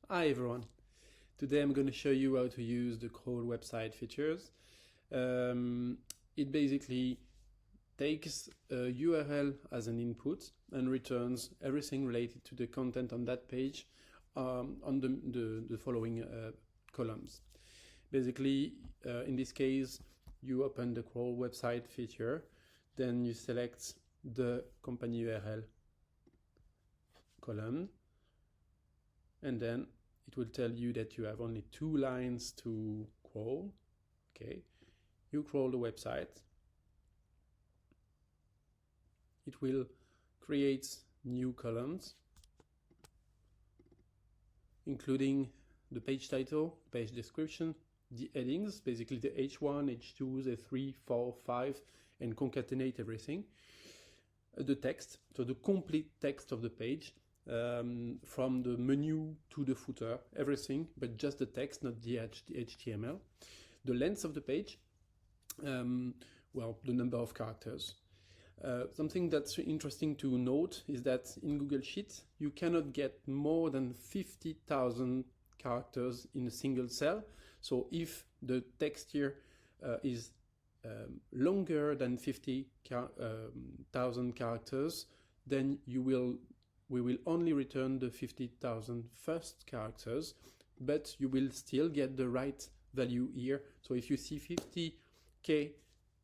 Hi everyone. Today I'm going to show you how to use the crawl website features. It basically takes a URL as an input and returns everything related to the content on that page on the following columns. Basically, in this case, you open the crawl website feature, then you select the company URL column, and then it will tell you that you have only 2 lines to crawl. Okay, you crawl the website. It will create new columns, including the page title, page description, the headings, basically the H1, H2, the 3, 4, 5, and concatenate everything. The text, so the complete text of the page, from the menu to the footer, everything, but just the text, not the HTML. The length of the page, well, the number of characters. Something that's interesting to note is that in Google Sheets, you cannot get more than 50,000 characters in a single cell. So if the text here is longer than 50,000 characters, then we will only return the 50,000 first characters, but you will still get the right value here. So if you see 50k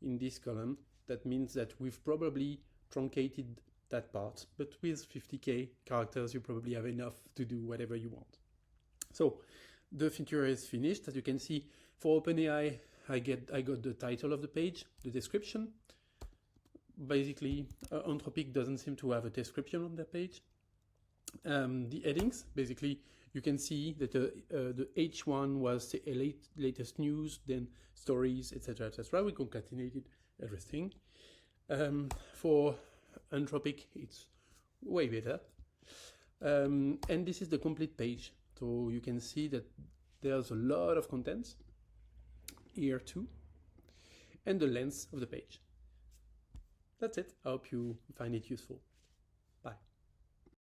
in this column, that means that we've probably truncated that part, but with 50k characters, you probably have enough to do whatever you want. So the feature is finished. As you can see, for OpenAI, I got the title of the page, the description. Basically, Anthropic doesn't seem to have a description on their page. The headings, basically, you can see that the H1 was the latest news, then stories, etc., etc. We concatenated everything. For Anthropic, it's way better. And this is the complete page. So you can see that there's a lot of contents here too, and the length of the page. That's it. I hope you find it useful.